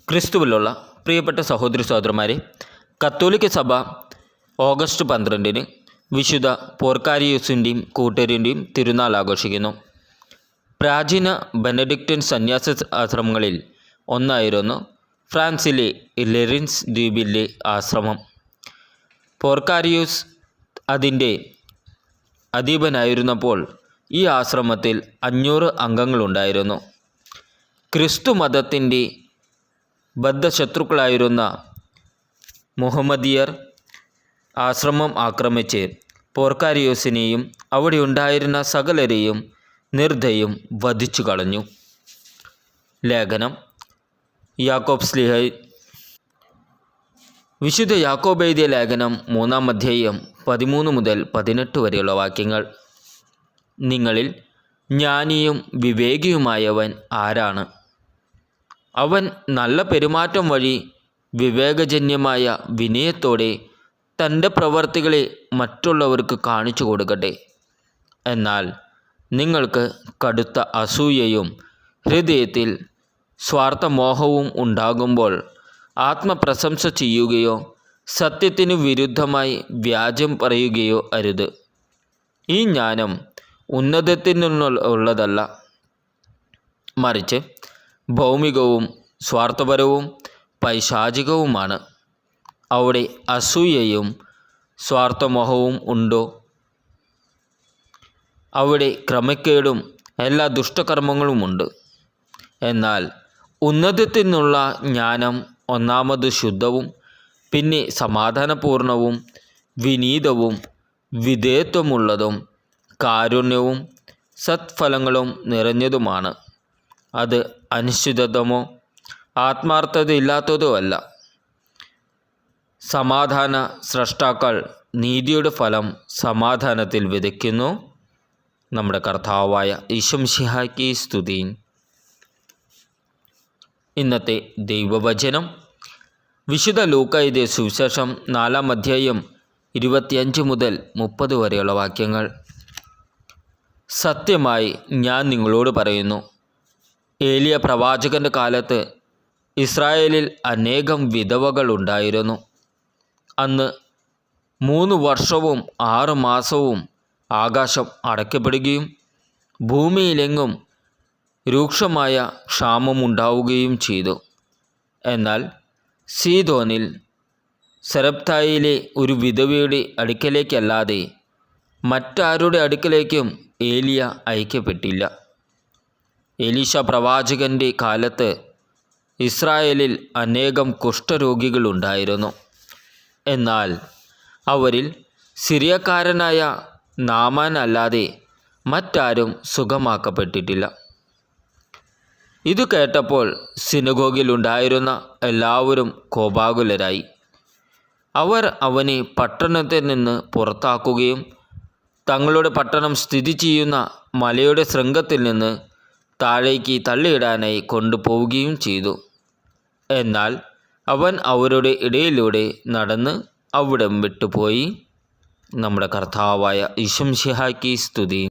ക്രിസ്തുവിലുള്ള പ്രിയപ്പെട്ട സഹോദരി സഹോദരന്മാരെ, കത്തോലിക്ക സഭ ഓഗസ്റ്റ് 12 വിശുദ്ധ പോർക്കാരിയോസിൻ്റെയും കൂട്ടരിൻ്റെയും തിരുനാൾ ആഘോഷിക്കുന്നു. പ്രാചീന ബെനഡിക്റ്റൻ സന്യാസ ആശ്രമങ്ങളിൽ ഒന്നായിരുന്നു ഫ്രാൻസിലെ ലെറിൻസ് ദ്വീപിലെ ആശ്രമം. പോർക്കാരിയോസ് അതിൻ്റെ അധീപനായിരുന്നപ്പോൾ ഈ ആശ്രമത്തിൽ 500 അംഗങ്ങളുണ്ടായിരുന്നു. ക്രിസ്തു മതത്തിൻ്റെ ബദ്ധശത്രുക്കളായിരുന്ന മുഹമ്മദിയർ ആശ്രമം ആക്രമിച്ച് പോർക്കാരിയോസിനെയും അവിടെ ഉണ്ടായിരുന്ന സകലരെയും നിർദ്ദയം വധിച്ചു കളഞ്ഞു. ലേഖനം യാക്കോബ് ശ്ലീഹ. വിശുദ്ധ യാക്കോബ് എഴുതിയ ലേഖനം 3-ാം അധ്യായം 13 മുതൽ 18 വരെയുള്ള വാക്യങ്ങൾ. നിങ്ങളിൽ ജ്ഞാനിയും വിവേകിയുമായവൻ ആരാണ്? അവൻ നല്ല പെരുമാറ്റം വഴി വിവേകജന്യമായ വിനയത്തോടെ തൻ്റെ പ്രവർത്തികളെ മറ്റുള്ളവർക്ക് കാണിച്ചു കൊടുക്കട്ടെ. എന്നാൽ നിങ്ങൾക്ക് കടുത്ത അസൂയയും ഹൃദയത്തിൽ സ്വാർത്ഥമോഹവും ഉണ്ടാകുമ്പോൾ ആത്മപ്രശംസ ചെയ്യുകയോ സത്യത്തിനു വിരുദ്ധമായി വ്യാജം പറയുകയോ അരുത്. ഈ ജ്ഞാനം ഉന്നതത്തിനുള്ളതല്ല, മറിച്ച് ഭൗമികവും സ്വാർത്ഥപരവും പൈശാചികവുമാണ്. അവിടെ അസൂയയും സ്വാർത്ഥമോഹവും ഉണ്ടോ? അവിടെ ക്രമക്കേടും എല്ലാ ദുഷ്ടകർമ്മങ്ങളുമുണ്ട്. എന്നാൽ ഉന്നതത്തിൽ നിന്നുള്ള ജ്ഞാനം ഒന്നാമത് ശുദ്ധവും പിന്നെ സമാധാനപൂർണവും വിനീതവും വിധേയത്വമുള്ളതും കാരുണ്യവും സത്ഫലങ്ങളും നിറഞ്ഞതുമാണ്. അത് അനിശ്ചിതത്വമോ ആത്മാർത്ഥതയില്ലാത്തതോ അല്ല. സമാധാന സ്രഷ്ടാക്കൾ നീതിയുടെ ഫലം സമാധാനത്തിൽ വിതയ്ക്കുന്നു. നമ്മുടെ കർത്താവായ ഈശോ മിശിഹായ്ക്ക് സ്തുതി. ഇന്നത്തെ ദൈവവചനം വിശുദ്ധ ലൂക്കാ എഴുതിയ സുവിശേഷം 4-ാം അധ്യായം 25 മുതൽ 30 വരെയുള്ള വാക്യങ്ങൾ. സത്യമായി ഞാൻ നിങ്ങളോട് പറയുന്നു, ഏലിയ പ്രവാചകൻ്റെ കാലത്ത് ഇസ്രായേലിൽ അനേകം വിധവകൾ ഉണ്ടായിരുന്നു. അന്ന് 3 വർഷവും 6 മാസവും ആകാശം അടയ്ക്കപ്പെടുകയും ഭൂമിയിലെങ്ങും രൂക്ഷമായ ക്ഷാമമുണ്ടാവുകയും ചെയ്തു. എന്നാൽ സീദോനിൽ സെരപ്തായിലെ ഒരു വിധവയുടെ അടുക്കലേക്കല്ലാതെ മറ്റാരുടെ അടുക്കലേക്കും ഏലിയ അയക്കപ്പെട്ടില്ല. എലീശ പ്രവാചകൻ്റെ കാലത്ത് ഇസ്രായേലിൽ അനേകം കുഷ്ഠരോഗികളുണ്ടായിരുന്നു. എന്നാൽ അവരിൽ സിറിയക്കാരനായ നാമാൻ അല്ലാതെ മറ്റാരും സുഖമാക്കപ്പെട്ടിട്ടില്ല. ഇതു കേട്ടപ്പോൾ സിനഗോഗിലുണ്ടായിരുന്ന എല്ലാവരും കോപാകുലരായി. അവർ അവനെ പട്ടണത്തിൽ നിന്ന് പുറത്താക്കുകയും തങ്ങളുടെ പട്ടണം സ്ഥിതി ചെയ്യുന്ന മലയുടെ ശൃംഗത്തിൽ നിന്ന് താഴേക്ക് തള്ളിയിടാനായി കൊണ്ടുപോവുകയും ചെയ്തു. എന്നാൽ അവൻ അവരുടെ ഇടയിലൂടെ നടന്ന് അവിടം വിട്ടുപോയി. നമ്മുടെ കർത്താവായ ഈശോ മിശിഹായ്ക്ക് സ്തുതി.